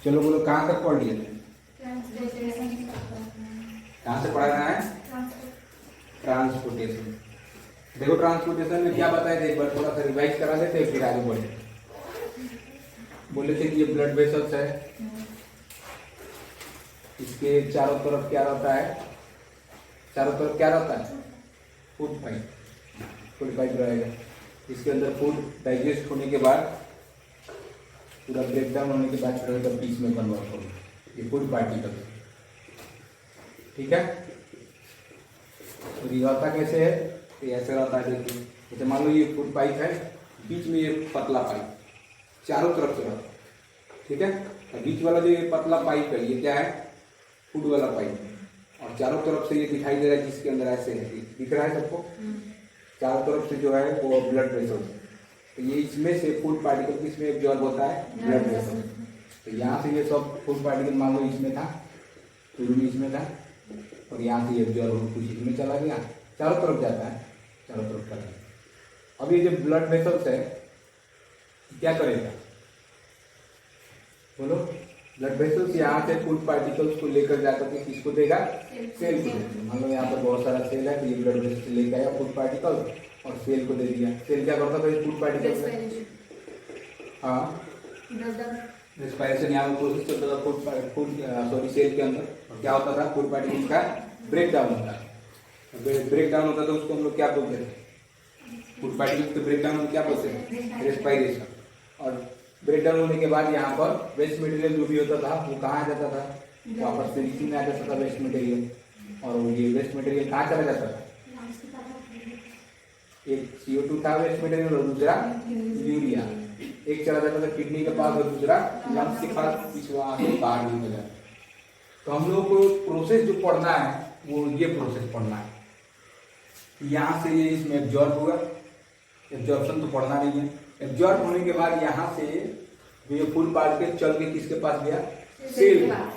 चलो बोलो कहाँ तक पढ़ लिए? कहाँ से पढ़ाना है? ट्रांसपोर्टेशन। देखो ट्रांसपोर्टेशन में क्या बताया थे, एक बार थोड़ा सा रिवाइज करा देते फिर आगे बढ़े। बोले थे कि ये ब्लड वेसल्स है, इसके चारों तरफ क्या रहता है? चारों तरफ क्या रहता है? Food pipe. फूड पाइप रहेगा, इसके अंदर फूड डाइजेस्ट होने के बाद, पूरा ब्रेक डाउन होने के बाद फिर बीच में कन्वर्ट होगा, ये फूड पार्टिकल। ठीक है, तो ये रहता कैसे है? तो ऐसे रहता है, देखिए जैसे मान लो ये फूड पाइप है, बीच में ये पतला पाइप चारों तरफ से रहता है। ठीक है, तो बीच वाला जो ये पतला पाइप है ये क्या है? फूड वाला पाइप है, और चारों तरफ से ये दिखाई दे रहा है जिसके अंदर ऐसे है, दिख रहा है सबको? चारों तरफ से जो है वो ब्लड वेसल है। तो ये इसमें से फूड पार्टिकल किसमें एब्जॉर्ब होता है? Blood vessel. तो यहाँ से ये सब फूड पार्टिकल मान लो इसमें था, शुरू में इसमें था, और यहाँ से एब्जॉर्ब कुछ इसमें चला गया, चारों तरफ जाता है, चारों तरफ चला गया। अब ये जो ब्लड वेसल्स है क्या करेगा? बोलो। ब्लड वेसल्स यहाँ से फूड पार्टिकल्स को लेकर जाकर के किसको देगा? सेल को देगा। मान लो यहाँ पर बहुत सारा सेल है, तो ये ब्लड वेसल लेकर आया फूड पार्टिकल और सेल को दे दिया। सेल क्या करता था? फूड पार्टिकल से हाँ रेस्पिरेशन यहाँ पर प्रोसेस चलता था फूड सेल के अंदर। और क्या होता था? फूड पार्टिकल का ब्रेक डाउन होता है। ब्रेक डाउन होता था उसको हम लोग क्या बोलते थे? फूड पार्टिकल के ब्रेक डाउन क्या बोलते हैं? रेस्पिरेशन। और ब्रेक डाउन होने के बाद यहाँ पर वेस्ट मटेरियल जो भी होता था वो कहाँ आ जाता था? वापस से इसी में आ जाता था वेस्ट मटेरियल। और ये वेस्ट मटेरियल कहाँ चला जाता था? एक CO2 था वेस्ट मटेरियल और दूसरा यूरिया। एक चला जाता था किडनी के पास और दूसरा लंग्स के पास, पिछवा से बाहर निकल जाता। तो हम लोग को प्रोसेस जो पढ़ना है वो ये प्रोसेस पढ़ना है। यहाँ से ये इसमें एब्जॉर्ब हुआ, एब्जॉर्प्शन तो पढ़ना नहीं है। एब्जॉर्ब होने के बाद यहाँ से जो ये फूड पार्टिकल चल के किसके पास गया? सेल के पास।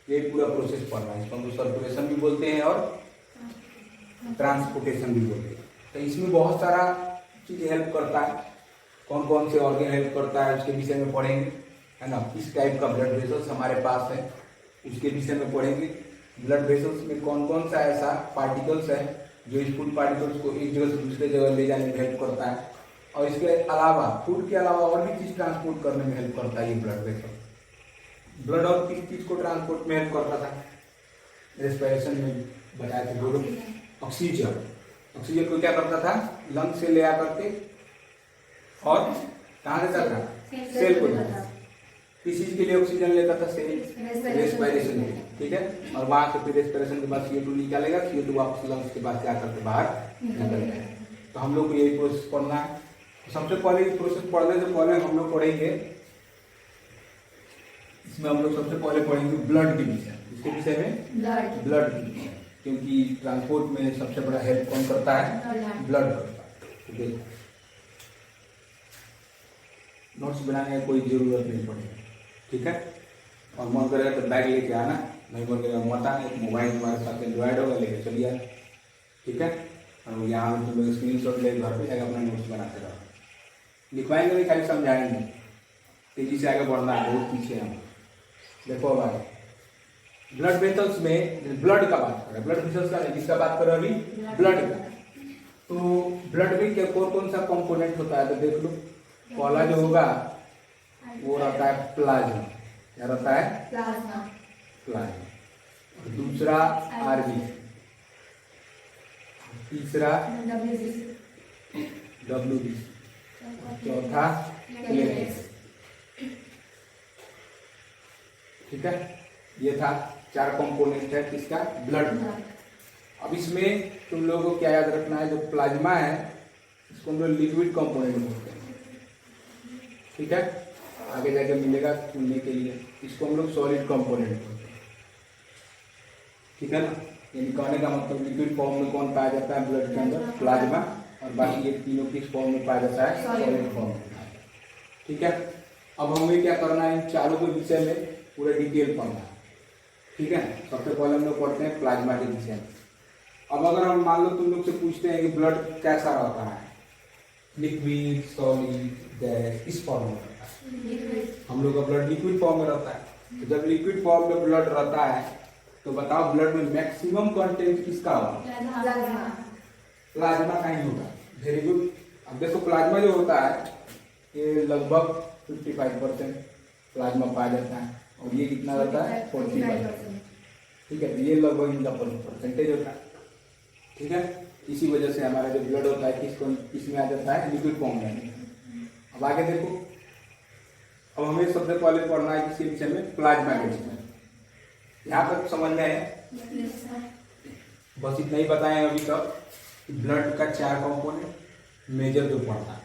ये पूरा प्रोसेस पढ़ना है। इसको हम लोग सर्कुलेशन भी बोलते हैं और ट्रांसपोर्टेशन भी बोलते हैं। तो इसमें बहुत सारा चीज हेल्प करता है। कौन कौन से ऑर्गन हेल्प करता है उसके विषय में पढ़ेंगे, है ना। किस टाइप का ब्लड वेसल्स हमारे पास है उसके विषय में पढ़ेंगे। ब्लड वेसल्स में कौन कौन सा ऐसा पार्टिकल्स है जो इस फूड पार्टिकल्स को एक जगह से दूसरे जगह ले जाने में हेल्प करता है। और इसके अलावा फूड के अलावा और भी चीज ट्रांसपोर्ट करने में हेल्प करता है ये ब्लड वेसल। ब्लड और किस चीज को ट्रांसपोर्ट में हेल्प करता था? रेस्पिरेशन में बताया था बोलो। ऑक्सीजन। ऑक्सीजन को क्या करता था? लंग से ले आकर के और कहाँ देता था? सेल को देता था। किस चीज के लिए ऑक्सीजन लेता था? सेल। रेस्पिरेशन के लिए। ठीक है, और वहां से फिर रेस्पिरेशन के बाद CO2 निकालेगा, CO2 वापस लंग्स के बाद क्या करके बाहर निकलेगा। तो हम लोग को यही प्रोसेस पढ़ना है। सबसे पहले ये प्रोसेस पढ़ने से पहले हम लोग पढ़ेंगे, इसमें हम लोग सबसे पहले पढ़ेंगे ब्लड के विषय। इसके विषय में ब्लड के विषय, क्योंकि ट्रांसपोर्ट में सबसे बड़ा हेल्प कौन करता है? ब्लड करता है। ठीक है, नोट्स बनाने की कोई जरूरत नहीं पड़ेगी। ठीक है, और मन करेगा तो बैग लेके आना, नहीं मन करेगा मत आना। एक मोबाइल हमारे साथ एंड्रॉइड होगा, लेके चलिए आना। ठीक है, और यहाँ तुम लोग स्क्रीनशॉट ले घर पे जाकर अपना नोट्स बनाते रहो। लिखवाएंगे नहीं, खाली समझाएंगे। तेजी से आगे बढ़ना है, बहुत पीछे हम। देखो अब आगे ब्लड वेसल्स में ब्लड का बात करें। ब्लड वेसल्स का जिसका बात करें अभी ब्लड का, तो ब्लड में क्या कौन सा कंपोनेंट होता है? तो देख लो, पहला जो होगा वो रहता है प्लाज्मा। क्या रहता है? प्लाज्मा। दूसरा RBC, तीसरा WBC, चौथा प्लेटलेट्स। ठीक है, ये था 4 कंपोनेंट है किसका? ब्लड। अब इसमें तुम लोगों को क्या याद रखना है? जो प्लाज्मा है इसको हम लोग लिक्विड कंपोनेंट बोलते हैं। ठीक है, आगे जाके मिलेगा सुनने के लिए। इसको हम लोग सॉलिड कंपोनेंट बोलते हैं। ठीक है ना, यानी कहने का मतलब लिक्विड फॉर्म में कौन पाया जाता है ब्लड के अंदर? प्लाज्मा। और बाकी ये तीनों किस फॉर्म में पाया जाता है? सॉलिड फॉर्म में। ठीक है, अब हमें क्या करना है? इन चारों के विषय में पूरा डिटेल पढ़ना है। ठीक है, सबसे पहले हम लोग पढ़ते हैं प्लाज्मा के विषय में। अब अगर हम मान लो तुम लोग से पूछते हैं कि ब्लड कैसा रहता है, लिक्विड, सॉलिड, गैस, किस फॉर्म में रहता है? हम लोग का ब्लड लिक्विड फॉर्म में रहता है। तो जब लिक्विड फॉर्म में ब्लड रहता है तो बताओ ब्लड में मैक्सिमम कंटेंट किसका होगा? प्लाज्मा का ही होगा। Very good. अब देखो प्लाज्मा जो होता है ये लगभग 55% प्लाज्मा पाया जाता है और ये कितना रहता है? 45%। ठीक है, तो ये लगभग इनका परसेंटेज होता है। ठीक है, इसी वजह से हमारा जो ब्लड होता है किसमें आ जाता है? लिक्विड फॉर्म में। अब आगे देखो, अब हमें सबसे पहले पढ़ना है किसके विषय में? प्लाज्मा के विषय में। यहाँ तक समझ में है? बस इतना ही बताएं अभी तक कि ब्लड का 4 कंपोनेंट मेजर जो पढ़ता है।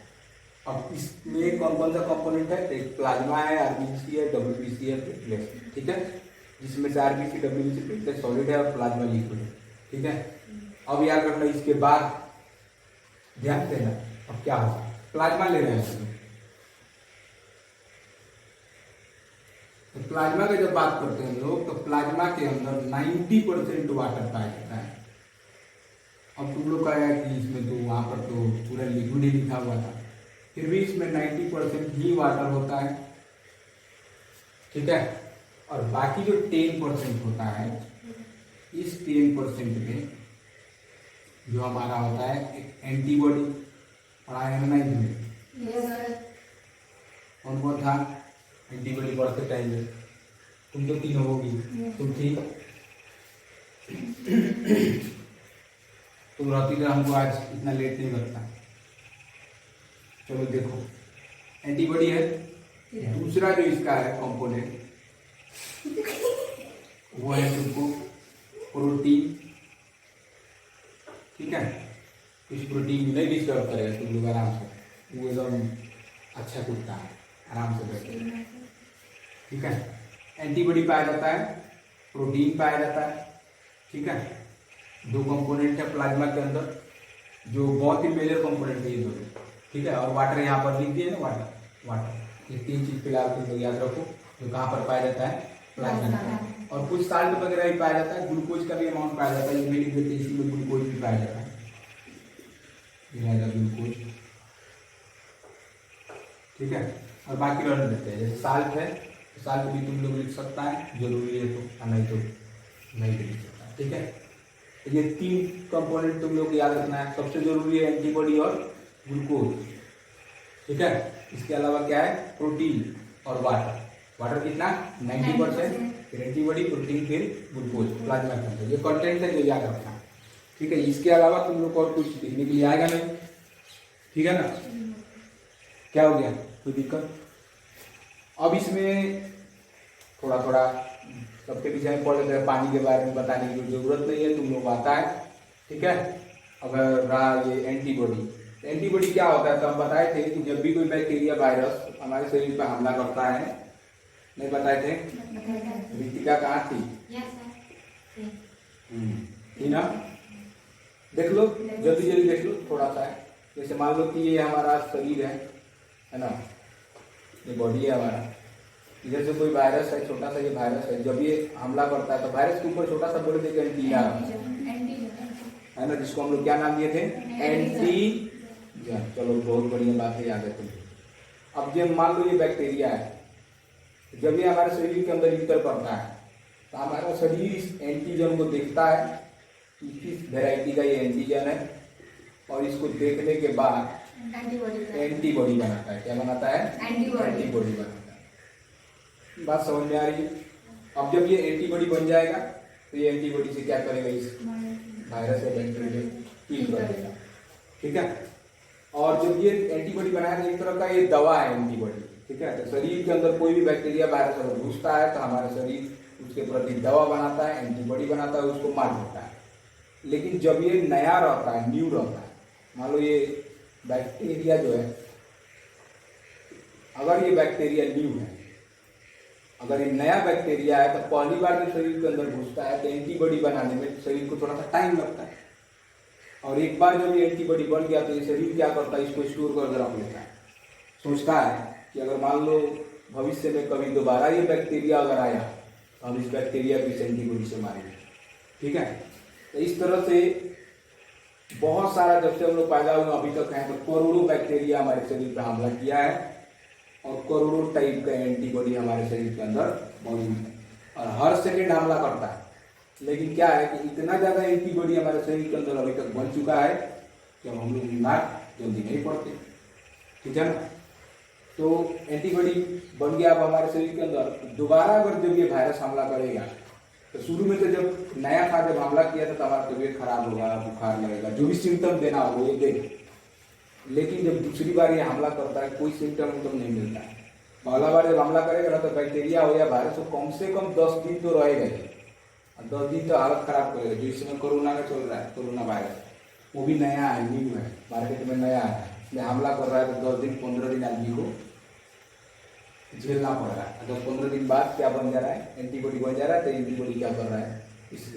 अब इसमें कौन कौन सा कंपोनेंट है? एक प्लाज्मा है, आरबीसी है, डब्ल्यूबीसी है, प्लेटलेट्स। ठीक है, जिसमें से आरबीसी, डब्ल्यूबीसी, प्लेटलेट्स सॉलिड है और प्लाज्मा लिक्विड है। ठीक है, अब याद रखना इसके बाद ध्यान देना। अब क्या होगा? प्लाज्मा ले रहे हैं तो प्लाज्मा की जब बात करते हैं लोग तो प्लाज्मा के अंदर 90% वाटर पाया जाता है। अब तुम लोग कहा कि इसमें तो वहां पर तो पूरा लिक्विड ही लिखा हुआ था, फिर भी इसमें 90% ही वाटर होता है। ठीक है, और बाकी जो 10% होता है, इस 10% में जो हमारा होता है एक एंटीबॉडी। पढ़ाया है ना इसमें? कौन कौन था एंटीबॉडी पढ़ते टाइम में? तुम तो तीनों होगी, तुम ठीक? तुम रहती तो हमको आज इतना लेट नहीं करता। चलो देखो, एंटीबॉडी है। दूसरा जो इसका है कंपोनेंट वो है तुमको प्रोटीन। ठीक है, इस प्रोटीन नहीं डिस्टर्ब करेगा तुम लोग आराम से, वो एकदम अच्छा कुत्ता है, आराम से बैठे। ठीक है, एंटीबॉडी पाया जाता है, प्रोटीन पाया जाता है। ठीक है, 2 कंपोनेंट है प्लाज्मा के अंदर जो बहुत ही मेजर कंपोनेंट है ये दोनों। ठीक है, और वाटर यहाँ पर लिख दिए ना, वाटर। ये 3 चीज फिलहाल तुम लोग याद रखो जो कहाँ पर पाया जाता है? प्लाज्मा में। और कुछ साल्ट वगैरह भी पाया जाता है, ग्लूकोज का भी अमाउंट पाया जाता है, ये भी लिख देते हैं, इसी में ग्लूकोज भी पाया जाता है। ग्लूकोज। ठीक है, और बाकी रहने देते हैं। जैसे साल्ट है तो साल्ट भी तुम लोग लिख सकता है, जरूरी है तो, नहीं तो नहीं लिख सकता। ठीक है, ये 3 कंपोनेंट तुम लोग याद रखना है। सबसे जरूरी है एंटीबॉडी और ग्लूकोज। ठीक है, इसके अलावा क्या है? प्रोटीन और वाटर। वाटर कितना? 90%, फिर एंटीबॉडी, प्रोटीन, फिर ग्लूकोज प्लाज्मा के अंदर। ये कंटेंट है जो याद रखना। ठीक है, इसके अलावा तुम लोग और कुछ लिखने के लिए आएगा नहीं। ठीक है ना? क्या हो गया? कोई दिक्कत? अब इसमें थोड़ा थोड़ा सबके विषय में पढ़ लेते हैं। पानी के बारे में बताने की जरूरत नहीं है, तुम लोग आता है। ठीक है, अगर रहा ये एंटीबॉडी, एंटीबॉडी क्या होता है तो हम बताए थे कि जब भी कोई बैक्टीरिया वायरस हमारे शरीर पर हमला करता है, नहीं बताए थे? रितिका कहाँ थी? थी ना? देख लो, जल्दी जल्दी देख लो थोड़ा सा है। जैसे मान लो कि ये हमारा शरीर है ना, ये बॉडी है हमारा। इधर से कोई वायरस है, छोटा सा ये वायरस है, जब ये हमला करता है तो वायरस के ऊपर छोटा सा बोल देते एंटीना है ना, जिसको हम लोग क्या नाम दिए थे? एंटीजन। चलो बहुत बढ़िया बात है, याद है तुम। अब जब मान लो ये बैक्टीरिया है, जब ये हमारे शरीर के अंदर इंटर करता है तो हमारा शरीर इस एंटीजन को देखता है कि किस वेराइटी का ये एंटीजन है, और इसको देखने के बाद एंटीबॉडी बनाता है। क्या बनाता है? एंटीबॉडी बनाता है। बात समझ में आ रही है? अब जब ये एंटीबॉडी बन जाएगा तो ये एंटीबॉडी से क्या करेगा? इस वायरस या बैक्टीरिया किल कर देगा। ठीक है, और जब ये एंटीबॉडी बनाएगा, एक तरह का ये दवा है एंटीबॉडी। ठीक है, तो शरीर के अंदर कोई भी बैक्टीरिया वायरस अगर घुसता है तो हमारा शरीर उसके प्रति दवा बनाता है, एंटीबॉडी बनाता है, उसको मार देता है। लेकिन जब ये नया रहता है, न्यू रहता है, मान लो ये बैक्टीरिया जो है, अगर ये बैक्टीरिया न्यू है, अगर ये नया बैक्टीरिया है, तो पहली बार जब शरीर के अंदर घुसता है तो एंटीबॉडी बनाने में शरीर को थोड़ा सा टाइम लगता है। और एक बार जब ये एंटीबॉडी बन गया तो ये शरीर क्या करता है? इसको स्टोर कर रख लेता है। सोचता है कि अगर मान लो भविष्य में कभी दोबारा ये बैक्टीरिया अगर आया तो हम इस बैक्टीरिया को इस एंटीबॉडी से मारेंगे। ठीक है, तो इस तरह से बहुत सारा, जब से हम लोग पैदा हुए अभी तक हैं तो करोड़ों बैक्टीरिया हमारे शरीर पर हमला किया है, और करोड़ों टाइप का एंटीबॉडी हमारे शरीर के अंदर मौजूद है और हर सेकेंड हमला करता है। लेकिन क्या है कि इतना ज़्यादा एंटीबॉडी हमारे शरीर के अंदर अभी तक बन चुका है कि हम लोग बीमार जल्दी नहीं पड़ते, ठीक है ना। तो एंटीबॉडी बन गया अब हमारे शरीर के अंदर। दोबारा अगर जब ये वायरस हमला करेगा तो शुरू में तो जब नया था, जब हमला किया था तो हमारा तबीयत खराब होगा, बुखार लगेगा, जो भी सिम्टम देना हो ये देगा। लेकिन जब दूसरी बार ये हमला करता है कोई सिम्टम नहीं मिलता है। पहला बार जब हमला करेगा ना तो बैक्टीरिया हो या वायरस तो कम से कम 10 दिन तो रहेगा ही, और 10 दिन तो हालत खराब करेगा। जो इस समय कोरोना का चल रहा है, कोरोना वायरस, वो भी नया है, न्यू है, मार्केट में नया है, इसलिए हमला कर रहा है तो 10 दिन 15 दिन आदमी को झेलना पड़ रहा है। 10-15 दिन बाद क्या बन जा रहा है, एंटीबॉडी बन जा रहा है। तो एंटीबॉडी क्या कर रहा है, इस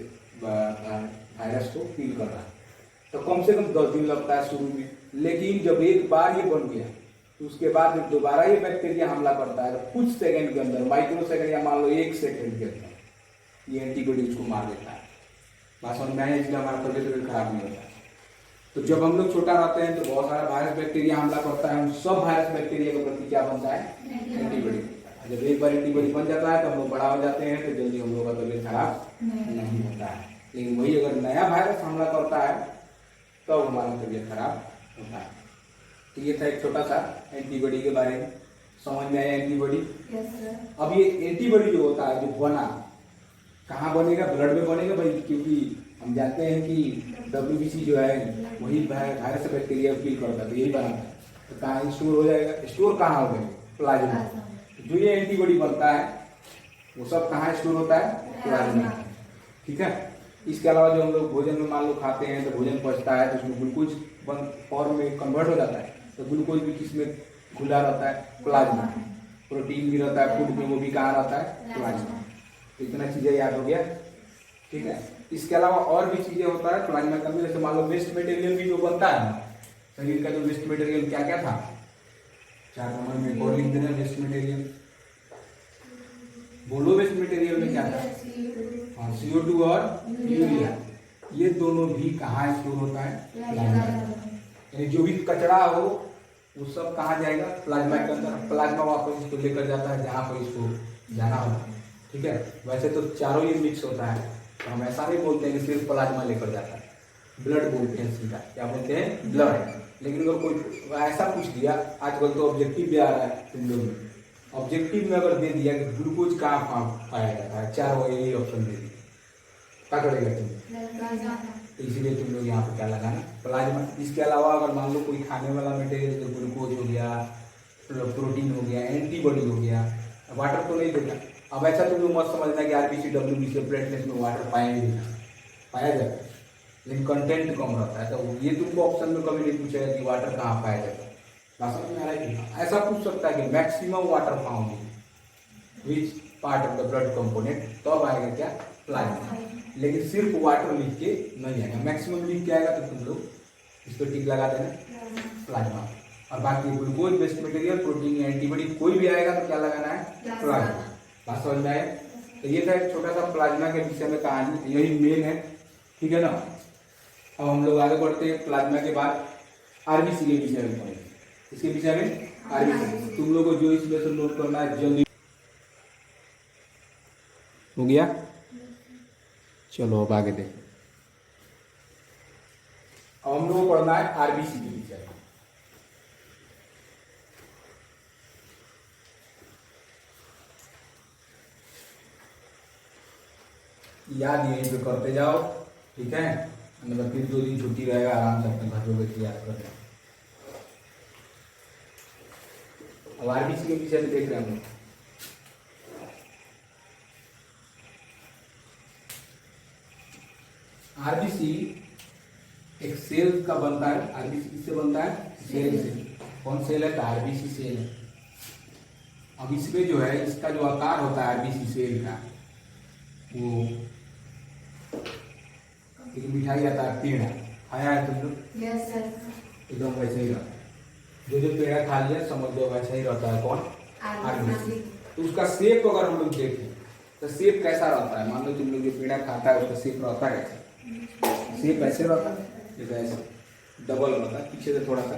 वायरस को किल कर रहा है। तो कम से कम 10 दिन लगता है शुरू में। लेकिन जब एक बार ये बन गया तो उसके बाद जब दोबारा ये बैक्टीरिया हमला करता है तो कुछ सेकंड के अंदर, माइक्रो सेकंड या मान लो 1 सेकंड के अंदर ये एंटीबॉडी उसको मार देता है। बात समझ में आया, इसलिए हमारा तबियत खराब नहीं होता है। तो जब हम लोग छोटा रहते हैं तो बहुत सारा वायरस बैक्टीरिया हमला करता है, उन सब वायरस बैक्टीरिया के प्रति क्या बनता है, एंटीबॉडी। जब एक बार एंटीबॉडी बन जाता है तो हम लोग बड़ा हो जाते हैं तो जल्दी हम लोग का तबियत खराब नहीं होता है। लेकिन वही अगर नया वायरस हमला करता है तब तो हमारा तबियत खराब होता है। तो ये था एक छोटा सा एंटीबॉडी के बारे में, समझ में आया एंटीबॉडी। अब ये एंटीबॉडी जो होता है, जो बना, कहाँ बनेगा, ब्लड में बनेगा भाई, क्योंकि हम जानते हैं कि WBC जो है वही वायरस बैक्टीरिया किल करता है, तो यही बनाता है। तो कहाँ स्टोर हो जाएगा, स्टोर कहाँ हो गया, प्लाज्मा। जो ये एंटीबॉडी बनता है वो सब कहाँ स्टोर होता है, प्लाज्मा, ठीक है। इसके अलावा जो हम लोग भोजन में मान लो खाते हैं तो भोजन पचता है तो उसमें ग्लूकोज फॉर्म में कन्वर्ट हो जाता है। तो ग्लूकोज भी किसमें घुला रहता है, प्लाज्मा। प्रोटीन भी रहता है फूड में, वो भी कहाँ रहता है, प्लाज्मा। तो इतना चीजें याद हो गया, ठीक है। इसके अलावा और भी चीजें होता है प्लाज्मा के अंदर, जैसे मान लो वेस्ट मटेरियल भी जो बनता है शरीर का, जो वेस्ट मटेरियल क्या क्या था, 4 नंबर में और लिख देना वेस्ट मटेरियल। बोलो वेस्ट मटेरियल में क्या था, हाँ, CO2 और यूरिया। ये दोनों भी कहाँ स्टोर होता है, प्लाज्मा। यानी जो भी कचरा हो वो सब कहाँ जाएगा, प्लाज्मा के अंदर। प्लाज्मा वापस इसको लेकर जाता है जहाँ पर इसको जाना होता है, ठीक है। वैसे तो चारों ही मिक्स होता है, तो हम ऐसा नहीं बोलते हैं कि सिर्फ प्लाज्मा लेकर जाता है, ब्लड बोलते हैं सीधा, क्या बोलते हैं, ब्लड। लेकिन अगर कोई ऐसा पूछ दिया, आजकल तो ऑब्जेक्टिव भी आ रहा है तुम लोग में, ऑब्जेक्टिव में अगर दे दिया कि ग्लूकोज कहाँ पाया जाता है, 4 वो यही ऑप्शन दे दिया, क्या करेगा तुम, तो इसीलिए तुम लोग यहाँ पे क्या लगाना, प्लाज्मा। इसके अलावा अगर मान लो कोई खाने वाला मटेरियल, तो ग्लूकोज हो गया, प्रोटीन हो गया, एंटीबॉडी हो गया, वाटर तो नहीं देगा। अब ऐसा तुम लोग मत समझना कि RBC WBC प्लेटलेट में वाटर पाएंगे, पाया जाता है लेकिन कंटेंट कम रहता है। तो ये तुमको ऑप्शन में कभी नहीं पूछेगा कि वाटर कहाँ पाया जाता है। समझ में आ रहा है, ऐसा पूछ सकता है कि maximum water found which part of the blood component, तब आएगा क्या, प्लाज्मा। लेकिन सिर्फ वाटर लिख के नहीं आएगा, मैक्सिमम लिख के आएगा तो तुम लोग इस पर टिक लगा देना, प्लाज्मा। और बाकी glucose, waste material, protein, antibody कोई भी आएगा तो क्या लगाना है, प्लाज्मा। बात समझ में आए। तो ये था एक छोटा सा प्लाज्मा के विषय में कहानी, यही मेन है, ठीक है ना। अब हम लोग आगे बढ़ते हैं, प्लाज्मा के बाद RBC के विषय में पढ़ेंगे। इसके विषय में RBC तुम लोग को जो इसमें से नोट करना है जल्दी हो गया। चलो अब आगे देखो। अब हम लोग को पढ़ना है RBC के विषय में। याद यहीं पे करते जाओ, ठीक है। मतलब फिर 2 दिन छुट्टी रहेगा, आराम से अपने घर पे बैठ के याद कर लें। अब RBC के विषय में देख रहे हैं हम लोग। RBC एक सेल का बनता है। RBC किससे बनता है, सेल से। कौन सेल है, RBC सेल है। अब इसमें जो है इसका जो आकार होता है RBC सेल का, वो एक मिठाई आता है, पेड़ा खाया है तुम लोग, यस सर, एकदम वैसे ही रहता है। जो पेड़ा खा लिया समझ लो वैसा ही रहता है, कौन, RBC। तो उसका शेप अगर हम लोग देखें तो शेप कैसा रहता है, मान लो तुम लोग जो पेड़ा खाता है उसका शेप रहता है कैसा, शेप ऐसे रहता है, जैसे ऐसे डबल रहता है, पीछे से थोड़ा सा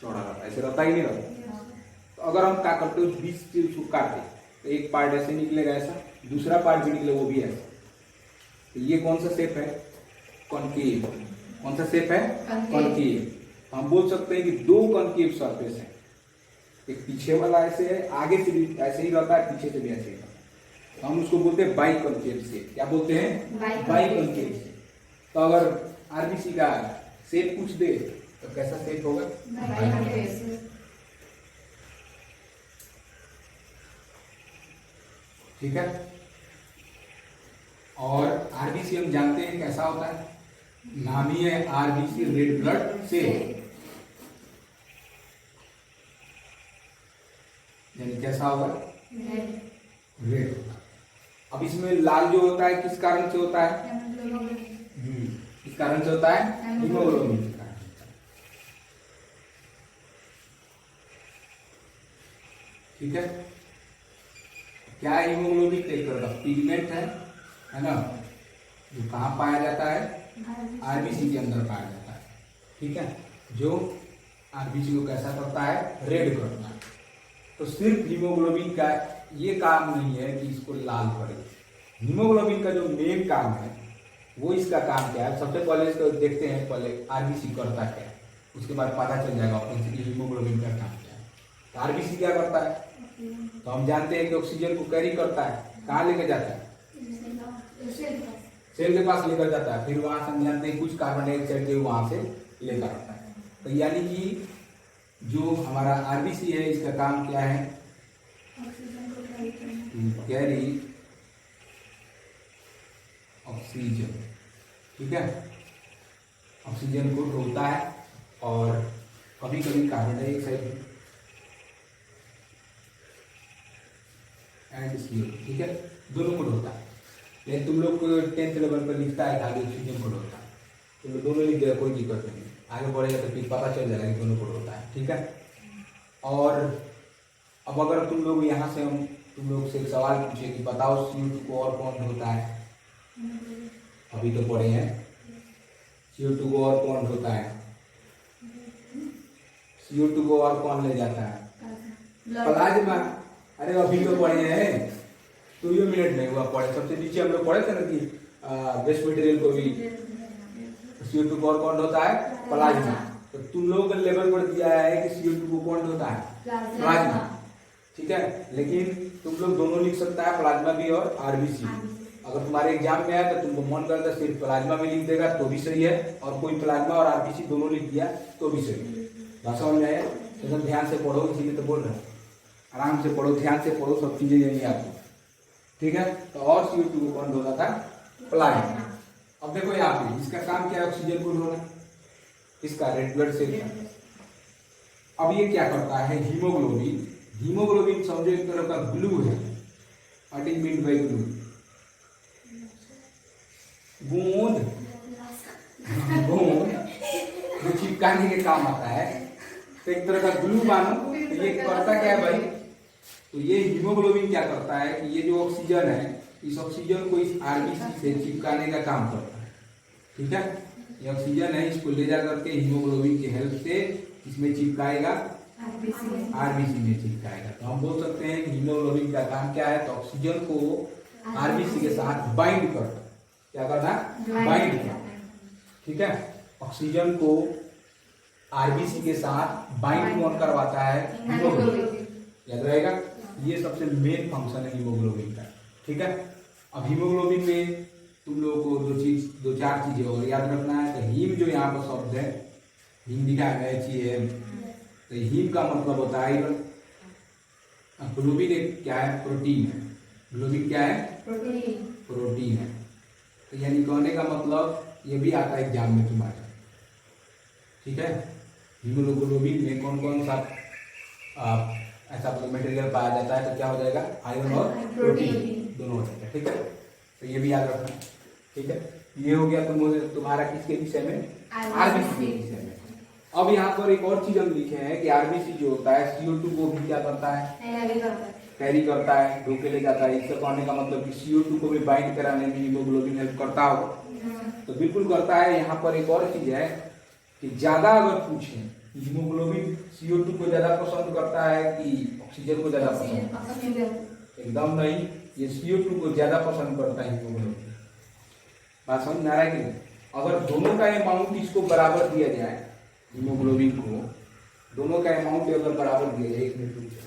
चौड़ा रहता है, ऐसे रहता ही नहीं रहता। तो अगर हम क्या करते हैं, बीच से उसको काटे तो एक पार्ट ऐसे निकलेगा ऐसा, दूसरा पार्ट भी निकले वो भी ऐसा। तो ये कौन सा शेप है? कॉनकेव। कौन सा शेप है? कॉनकेव। हम बोल सकते हैं कि दो कॉनकेव सरफेस है, एक पीछे वाला ऐसे है, आगे से भी ऐसे ही रहता है, पीछे से भी ऐसे ही रहता है, तो हम उसको बोलते हैं बाई कॉनकेव शेप। क्या बोलते हैं? By concave shape. तो अगर आरबीसी का शेप पूछ दे तो कैसा शेप होगा? ठीक है। और आरबीसी हम जानते हैं कैसा होता है, नाम ही है आरबीसी, रेड ब्लड सेल। यानी कैसा होगा? रेड होगा। अब इसमें लाल जो होता है किस कारण से होता है? किस कारण से होता है? हीमोग्लोबिन के कारण। ठीक है। क्या है हीमोग्लोबिन? एक तरह का पिगमेंट है ना, जो कहाँ पाया जाता है? आरबीसी के अंदर पाया जाता है। ठीक है, जो आरबीसी को कैसा करता है? रेड करता है। तो सिर्फ हीमोग्लोबिन का ये काम नहीं है कि इसको लाल करे। हीमोग्लोबिन का जो मेन काम है वो, इसका काम क्या है? सबसे पहले इसको देखते हैं, पहले आरबीसी करता क्या है, उसके बाद पता चल जाएगा अपन से कि हीमोग्लोबिन का काम क्या है। तो आरबीसी क्या करता है? तो हम जानते हैं कि ऑक्सीजन को कैरी करता है, कहाँ लेकर जाता है? सेल के पास लेकर जाता है, फिर वहां से हम जानते हैं कुछ कार्बन डाइऑक्साइड के वहां से लेकर आता है। तो यानी कि जो हमारा आरबीसी है इसका काम क्या है? Carry oxygen. ठीक है, ऑक्सीजन को ढोता है और कभी कभी कार्बन डाइऑक्साइड एंड CO। ठीक है, दोनों को ढोता है। लेकिन तुम लोग 10th लेवल पर लिखता है खाली ऑक्सीजन को ढोता है, तुम लोग दोनों लिख देगा, कोई दिक्कत नहीं, आगे बढ़ेगा तो फिर पता चल जाएगा कि दोनों को ढोता है। ठीक है। और अब अगर तुम लोग यहाँ से हम तुम लोग से एक सवाल पूछे कि बताओ CO2 को और कौन ढोता है, अभी तो पढ़े हैं CO2 को और कौन ढोता है? CO2 को और कौन ले जाता है? प्लाज्मा। अरे अभी तो पढ़े हैं, 2 मिनट नहीं हुआ पढ़े। सबसे नीचे हम लोग पढ़े थे ना कि वेस्ट मटेरियल को भी CO2 को और कौन ढोता है? प्लाज्मा। तो तुम लोगों का लेवल पर दिया है कि CO2 को कौन ढोता है? प्लाज्मा। ठीक है, लेकिन तुम लोग दोनों लिख सकता है, प्लाज्मा भी और आरबीसी। अगर तुम्हारे एग्जाम में है तो तुमको मन करता है सिर्फ प्लाज्मा में लिख देगा तो भी सही है, और कोई प्लाज्मा और आरबीसी दोनों लिख दिया तो भी सही है। बात समझ में आया? तो ध्यान से पढ़ो, इसीलिए तो बोल रहे हैं, आराम से पढ़ो, ध्यान से पढ़ो, सब चीजें यही आपको। ठीक है। तो और CO2 को कौन ढोता था? प्लाज्मा। अब देखो यहाँ पे इसका काम क्या है? ऑक्सीजन को ढोना, इसका रेड ब्लड सेल का। अब ये क्या करता है? हीमोग्लोबिन। हीमोग्लोबिन समझो एक तरह का ग्लू है। What is mean by glue? गोंद। गोंद जो चिपकाने के काम आता है, तो एक तरह का ग्लू मानो। तो ये करता क्या है भाई? तो ये हीमोग्लोबिन क्या करता है कि ये जो ऑक्सीजन है, इस ऑक्सीजन को इस आरबीसी से चिपकाने का काम करता है। ठीक है, ये ऑक्सीजन है, इसको ले जा करके हीमोग्लोबिन की हेल्प से इसमें चिपकाएगा, आरबीसी में चिपकाएगा। तो हम बोल सकते हैं कि हीमोग्लोबिन का काम क्या है? तो ऑक्सीजन को आरबीसी के साथ बाइंड करना। क्या करना? बाइंड करना। ठीक है, ऑक्सीजन को आरबीसी के साथ बाइंड कौन करवाता है? हीमोग्लोबिन। याद रहेगा, ये सबसे मेन फंक्शन है हीमोग्लोबिन का। ठीक है। अब हीमोग्लोबिन में तुम लोगों को दो चार चीजें और याद रखना है। तो हीम जो यहाँ पर शब्द है, हीम लिखा है HEM, तो हीम का मतलब होता है आयरन। ग्लोबिन एक क्या है? प्रोटीन है। ग्लोबिन क्या है? प्रोटीन है। तो यानी कहने का मतलब ये भी आता है एग्जाम में तुम्हारे। ठीक है, हीमोग्लोबिन में कौन कौन सा ऐसा मटेरियल पाया जाता है? तो क्या हो जाएगा? आयरन और प्रोटीन दोनों हो जाएगा। ठीक है, तो ये भी याद रखना। ठीक है, ये हो गया तुम्हारा किसके विषय में? आरबीसी के विषय में। अब यहाँ पर एक और चीज हम लिखे हैं कि आरबीसी जो होता है CO2 को भी क्या करता है? कैरी करता है, ढोके ले जाता है। इससे कहने का मतलब कि CO2 को भी बाइंड कराने में हीमोग्लोबिन हेल्प करता हो, तो बिल्कुल करता है। यहाँ पर एक और चीज है कि ज्यादा अगर पूछे हीमोग्लोबिन CO2 को ज्यादा पसंद करता है कि ऑक्सीजन को ज्यादा पसंद? एकदम नहीं, ये CO2 को ज्यादा पसंद करता है हीमोग्लोबिन। बात समझ में आ रहा है कि नहीं? अगर दोनों का अमाउंट इसको बराबर दिया जाए, हीमोग्लोबिन को दोनों का अमाउंट अगर बराबर दिया जाए, 1 मिनट रुक जाओ।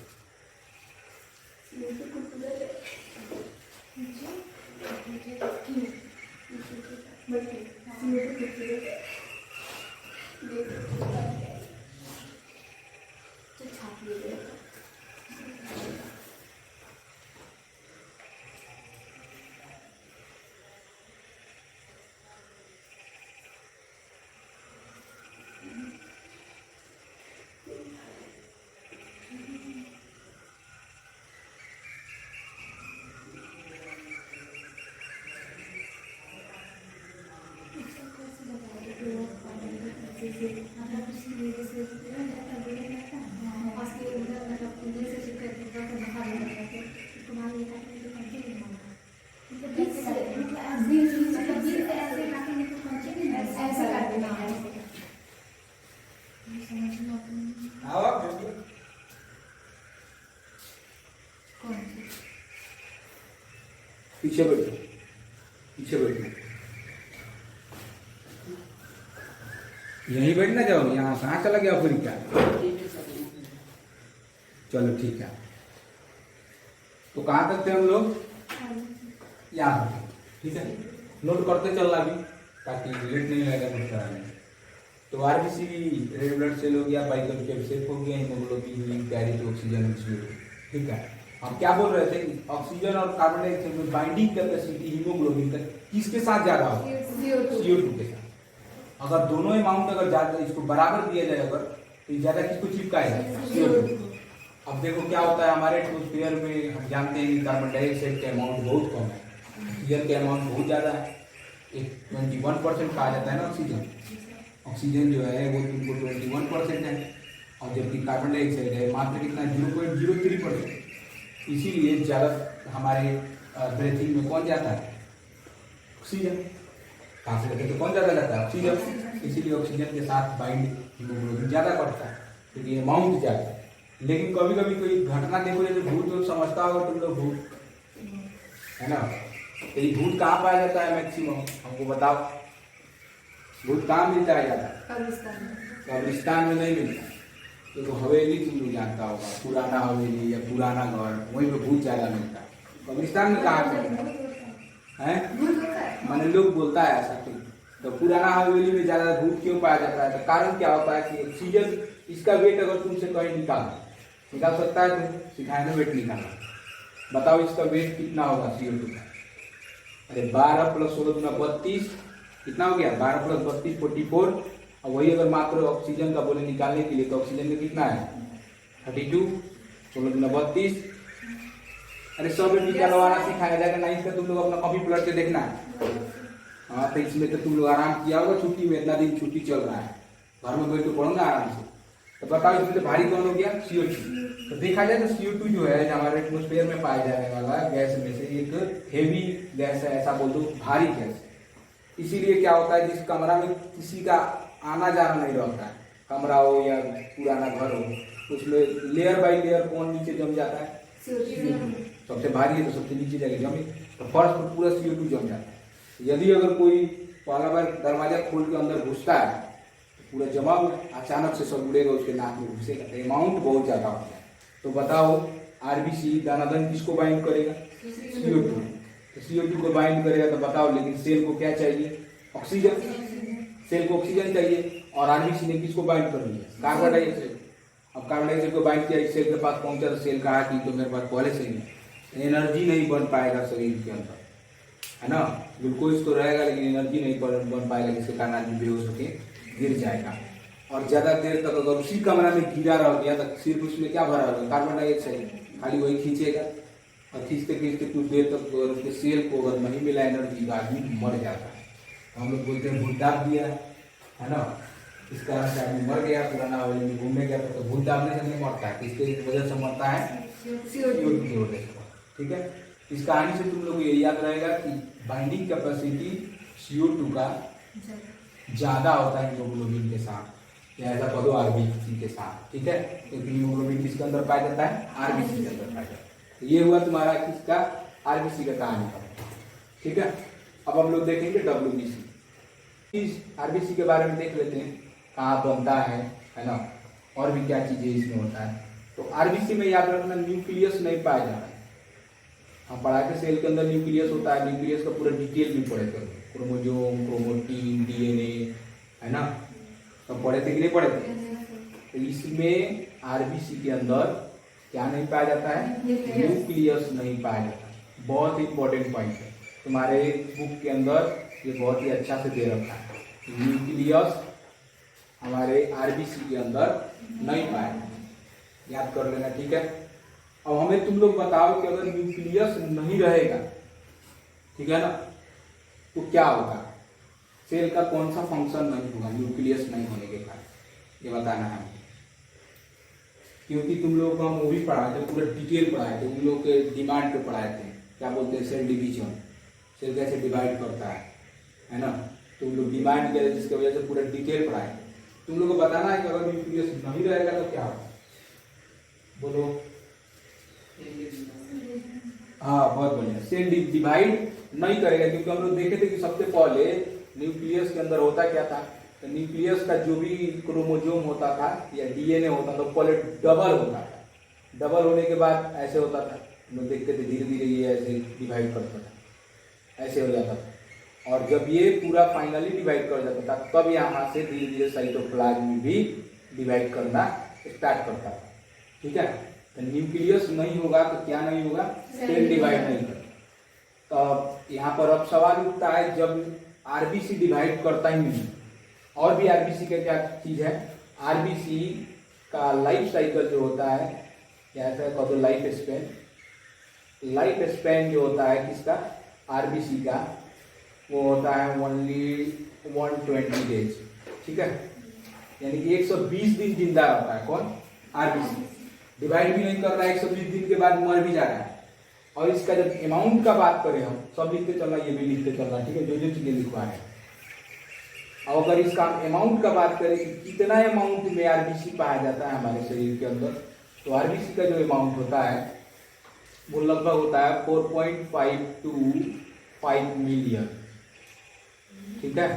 पीछे बैठो, पीछे बैठो, यहीं बैठना जाओ। यहाँ कहाँ चला गया फिर क्या? चलो ठीक है। तो कहाँ तक थे हम लोग? यहाँ, ठीक है। नोट करते चलना भी, ताकि लेट नहीं लगेगा नोट कराने। तो आरबीसी रेड ब्लड सेल हो गया, बाइकल सेफ हो गया, हीमोग्लोबिन कैरी टू ऑक्सीजन, ठीक है। हम क्या बोल रहे थे? ऑक्सीजन और कार्बन डाइऑक्साइड में बाइंडिंग कैपेसिटी हीमोग्लोबिन का किसके साथ ज्यादा होगा? CO2 के साथ। अगर दोनों अमाउंट अगर ज्यादा इसको बराबर दिया जाए अगर, तो ज्यादा किसको चिपकाएगा? CO2। अब देखो क्या होता है हमारे एटमॉस्फेयर में, हम जानते हैं कि कार्बन डाइऑक्साइड का अमाउंट बहुत कम है, ऑक्सीजन का अमाउंट बहुत ज्यादा है। 21% कहा जाता है ना ऑक्सीजन। ऑक्सीजन जो है वो तुमको 21% है, और जबकि कार्बन डाइऑक्साइड है मात्र कितना? 0.03%। इसीलिए ज्यादा हमारे ब्रीथिंग में कौन जाता है? ऑक्सीजन। कहाँ से लेते तो कौन ज्यादा जाता है? ऑक्सीजन। इसीलिए ऑक्सीजन के साथ बाइंड हीमोग्लोबिन ज्यादा करता है, क्योंकि अमाउंट ज्यादा है। लेकिन कभी कभी कोई घटना देखो, जैसे भूत लोग समझता होगा तुम लोग, भूत है ना, तो ये भूत कहाँ पाया जाता है मैक्सिमम? हमको बताओ, भूत कहाँ मिलता है ज्यादा? कब्रिस्तान में नहीं मिलता। तो हवेली तुम लोग जानता होगा, पुराना हवेली या पुराना घर, वहीं पे भूत ज्यादा मिलता है। कब्रिस्तान में कहाँ है? मैंने लोग बोलता है ऐसा। तो पुराना हवेली में ज्यादा भूत क्यों पाया जाता है? तो कारण क्या होता है कि ऑक्सीजन, इसका वेट अगर तुमसे कहीं निकाल सकता है, तुम सिखाए ना वेट निकालना, बताओ इसका वेट कितना होगा CO2 का? अरे 12 + 16 × 32 कितना हो गया? 12 + 32 44। और वही अगर मात्र ऑक्सीजन का बोले निकालने के लिए, तो ऑक्सीजन का कितना है? 32, 16 × 32। अरे सब निकालवाना सिखाया जाएगा ना, इसका तुम लोग अपना कॉपी पलट के देखना है। हाँ, तो इसमें तो तुम लोग आराम किया होगा छुट्टी में, इतना दिन छुट्टी चल रहा है, घर में बैठ के पढ़ोगे आराम से। तो बताओ इसमें भारी कौन हो गया? CO2। तो देखा जाए तो CO2 जो है हमारे एटमॉस्फेयर में पाया जाने वाला गैस में से एक हेवी गैस है, ऐसा बोल दो, भारी गैस। इसीलिए क्या होता है, जिस कमरा में किसी का आना जाना नहीं रहता है, कमरा हो या पुराना घर हो, उसमें लेयर बाई लेयर कौन नीचे जम जाता है? सबसे भारी है तो सबसे नीचे जाके जमे, तो फर्श पर पूरा CO2 जम जाता है। यदि अगर कोई पहला बार दरवाजा खोल के अंदर घुसता है, पूरा जमा हुआ, अचानक से सब उड़ेगा, उसके नाक में घुसेगा, तो अमाउंट बहुत ज्यादा होता है। तो बताओ आरबीसी दानादान किसको बाइंड करेगा? CO2। तो CO2 को बाइंड करेगा, तो बताओ लेकिन सेल को क्या चाहिए? ऑक्सीजन। सेल को ऑक्सीजन चाहिए, और आरबीसी ने किसको बाइंड कर लिया? Carbon dioxide. अब कार्बन डाइऑक्साइड को बाइंड किया, सेल के पास पहुंचा, तो सेल कहा कि तो मेरे पास पहले से ही एनर्जी नहीं बन पाएगा शरीर के अंदर, है ना। ग्लूकोज तो रहेगा लेकिन एनर्जी नहीं बन पाएगा, जिसके कारण आदमी बेहोश होकर गिर जाएगा। और ज्यादा देर तक अगर उसी कमरा में गिरा रह गया, तो सिर्फ उसमें क्या भरा होगा? Carbon dioxide. खाली वही खींचेगा, और खींचते खींचते कुछ देर तक उसके सेल को अगर नहीं मिला एनर्जी, तो आदमी मर जाता है। हम लोग बोलते हैं भूत दाब दिया, है ना। इस कारण से आदमी मर गया, पुराना हवेली में घूमने गया, तो भूत दाबने से नहीं मरता है, किसके वजह से मरता है? CO2 की वजह से। ठीक है, इस कहानी से तुम लोग ये याद रहेगा कि बाइंडिंग कैपेसिटी CO2 का ज्यादा होता है हीमोग्लोबिन के साथ, या ऐसा कह दो आरबीसी के साथ, ठीक है, क्योंकि हीमोग्लोबिन किसके अंदर पाया जाता है, आरबीसी के अंदर पाया जाता है। तो ये हुआ तुम्हारा किसका, आरबीसी का कहानी का, ठीक है। अब हम लोग देखेंगे डब्ल्यूबीसी। इस आरबीसी के बारे में देख लेते हैं, कहाँ बनता है ना, और भी क्या चीजें इसमें होता है। तो आरबीसी में याद रखना न्यूक्लियस नहीं पाया जाता है। हम पढ़ा के सेल के अंदर न्यूक्लियस होता है, न्यूक्लियस का पूरा डिटेल भी पढ़े थे, क्रोमोजोम, क्रोमोटीन, डीएनए, है ना, सब पढ़े थे कि नहीं पढ़े थे। तो इसमें आरबीसी के अंदर क्या नहीं पाया जाता है, न्यूक्लियस नहीं पाया जाता है। बहुत इंपॉर्टेंट पॉइंट है, तुम्हारे बुक के अंदर ये बहुत ही अच्छा से दे रखा है, न्यूक्लियस हमारे आरबीसी के अंदर नहीं पाया जाता, याद कर लेना, ठीक है। अब हमें तुम लोग बताओ कि अगर न्यूक्लियस नहीं रहेगा, ठीक है ना, तो क्या होगा, सेल का कौन सा फंक्शन नहीं होगा न्यूक्लियस नहीं होने के कारण, ये बताना है। क्योंकि तुम लोग को हम वो भी पढ़ाए थे, पूरा डिटेल पढ़ाए थे, उन लोग के डिमांड पे पढ़ाए थे, क्या बोलते हैं सेल डिवीजन, सेल कैसे डिवाइड करता है ना, तो उन लोग डिमांड किया जिसकी वजह से पूरा डिटेल पढ़ाए। तुम लोग को बताना है कि अगर न्यूक्लियस नहीं रहेगा तो क्या होगा, बोलो। हाँ बहुत बढ़िया, सेल डिवाइड नहीं करेगा, क्योंकि हम लोग देखे थे कि सबसे पहले न्यूक्लियस के अंदर होता क्या था, तो न्यूक्लियस का जो भी क्रोमोजोम होता था या डीएनए होता था पहले डबल होता था, डबल होने के बाद ऐसे होता था, हम लोग देखते थे धीरे धीरे ये ऐसे डिवाइड करता था, ऐसे हो जाता था, और जब ये पूरा फाइनली डिवाइड कर जाता था तब यहाँ से धीरे धीरे साइटोप्लाज्म भी डिवाइड करना स्टार्ट करता था, ठीक है। तो न्यूक्लियस नहीं होगा तो क्या नहीं होगा, सेल डिवाइड नहीं करता। तो यहाँ पर अब सवाल उठता है, जब आरबीसी डिवाइड करता ही नहीं, और भी आरबीसी का क्या चीज है, आरबीसी का लाइफ साइकिल जो होता है, या ऐसा कह दो लाइफ स्पेन, लाइफ स्पेन जो होता है किसका, आरबीसी का, वो होता है ओनली 120 डेज, ठीक है, यानी कि 120 दिन जिंदा रहता है कौन, आरबीसी, डिवाइड भी नहीं कर रहा है, 120 दिन के बाद मर भी जा रहा है। और इसका जब अमाउंट का बात करें, हम सब लिखते चलना, ये भी लिखते चलना, ठीक है, जो जो चीजें लिखवा है। और अगर इसका अमाउंट का बात करें कि कितना अमाउंट में आरबीसी पाया जाता है हमारे शरीर के अंदर, तो आरबीसी का जो अमाउंट होता है वो लगभग होता है 4.5 to 5 मिलियन, ठीक है,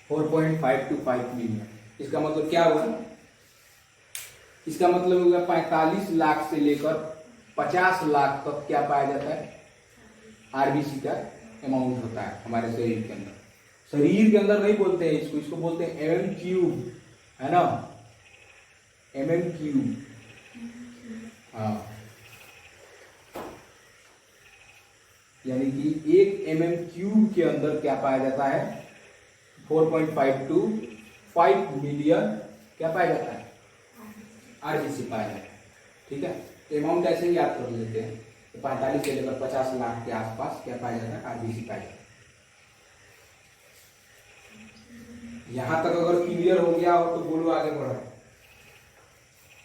4.5 to 5 मिलियन। इसका मतलब क्या हुआ, इसका मतलब होगा 45 लाख से लेकर 50 लाख तक क्या पाया जाता है, आरबीसी का अमाउंट होता है हमारे शरीर के अंदर। शरीर के अंदर नहीं बोलते हैं इसको, इसको बोलते हैं एमएम क्यूब, है ना, एमएम क्यूब, हाँ, यानी कि 1 एमएम क्यूब के अंदर क्या पाया जाता है, 4.5 to 5 मिलियन क्या पाया जाता है, आरबीसी पाया जाता है, ठीक है। तो अमाउंट ऐसे ही याद कर लेते हैं, तो 45 से लेकर 50 लाख के आसपास क्या पाया जाता है, आरबीसी पाया जाता है। यहां तक अगर क्लियर हो गया हो तो बोलो आगे बढ़ो।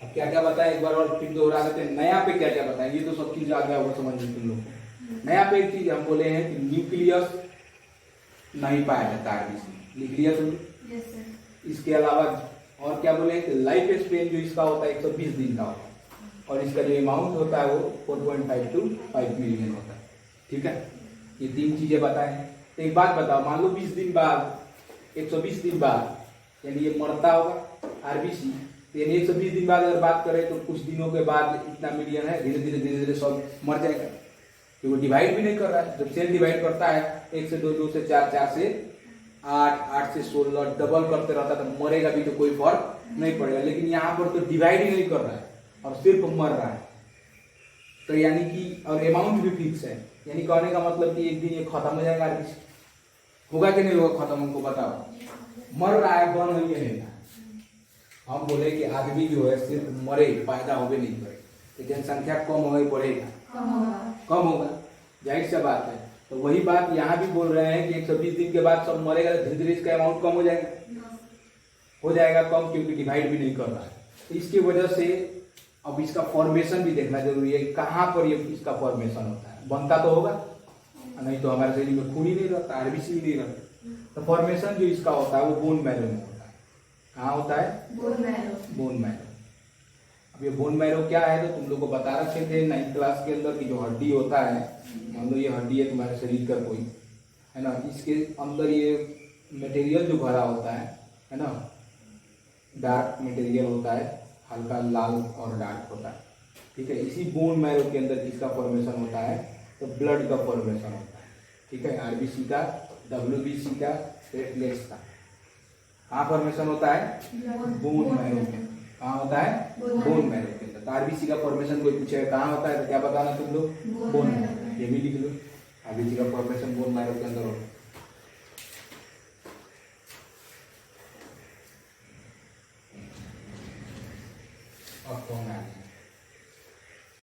अब क्या क्या बताएं, एक बार और फिर दोहरा देते हैं, नया पे क्या क्या बताएं, ये तो सब चीज आ गया होगा समझ में तुम लोग को। नया पे एक चीज हम बोले हैं कि न्यूक्लियस नहीं पाया जाता आरबीसी, लिख लिया तुम। इसके अलावा और क्या बोले कि लाइफ स्पेन जो इसका होता है 120 दिन का होता है, और इसका जो अमाउंट होता है वो 4.5 to 5 मिलियन होता है, ठीक है। ये 3 चीजें बताएं। तो एक बात बताओ, मान लो 20 दिन बाद, 120 दिन बाद यानी ये मरता होगा आरबीसी, यानी 120 दिन बाद अगर बात करें तो कुछ दिनों के बाद इतना मिलियन है, धीरे धीरे सब मर जाएगा, क्योंकि वो डिवाइड भी नहीं कर रहा है। जब सेल डिवाइड करता है 1 से 2, 2 से 4, 4 से 8, 8 से 16 डबल करते रहता है, तो मरेगा भी तो कोई फर्क नहीं पड़ेगा। लेकिन यहाँ पर तो डिवाइड ही नहीं कर रहा है और सिर्फ मर रहा है, तो यानी कि और अमाउंट भी फिक्स है, यानी कहने का मतलब कि एक दिन ये खत्म हो जाएगा, होगा कि नहीं होगा खत्म, हमको बताओ। मर रहा है, बन नहीं रहेगा। हम बोले कि आदमी जो है सिर्फ मरे, पैदा होवे नहीं करे, तो जनसंख्या कम होगा बढ़ेगा, कम होगा, जाहिर सा बात है। तो वही बात यहाँ भी बोल रहे हैं कि 120 दिन के बाद सब मरेगा, तो धीरे धीरे इसका अमाउंट कम हो जाएगा कम, क्योंकि डिवाइड भी नहीं कर रहा है। तो इसकी वजह से अब इसका फॉर्मेशन भी देखना जरूरी है, कहाँ पर ये इसका फॉर्मेशन होता है। बनता तो होगा, नहीं तो हमारे शरीर में खून ही नहीं रहता, आरबीसी ही नहीं रहता, तो फॉर्मेशन जो इसका होता है वो बोन मैरो में होता है। कहाँ होता है? Bone marrow. Bone marrow. अब ये बोन मैरो क्या है तो तुम लोग को बता रखे थे 9th क्लास के अंदर कि जो हड्डी होता है, मान लो ये हड्डी है तुम्हारे शरीर का कोई, है ना, इसके अंदर ये मटेरियल जो भरा होता है ना, डार्क मटेरियल होता है, हल्का लाल और डार्क होता है, ठीक है। इसी बोन मैरो के अंदर किसका फॉर्मेशन होता है? तो ब्लड का फॉर्मेशन होता है, ठीक है। आरबीसी का, डब्ल्यूबीसी का, प्लेटलेट्स का। कहाँ फॉर्मेशन होता है? बोन मैरो में। कहाँ होता है? बोन मैरो के अंदर। तो आरबीसी का फॉर्मेशन कोई पूछेगा कहाँ होता है तो क्या बताना तुम लोग? Bone marrow. ये भी लिख लो, आरबीसी का फॉर्मेशन बोन मैरो के अंदर होता है।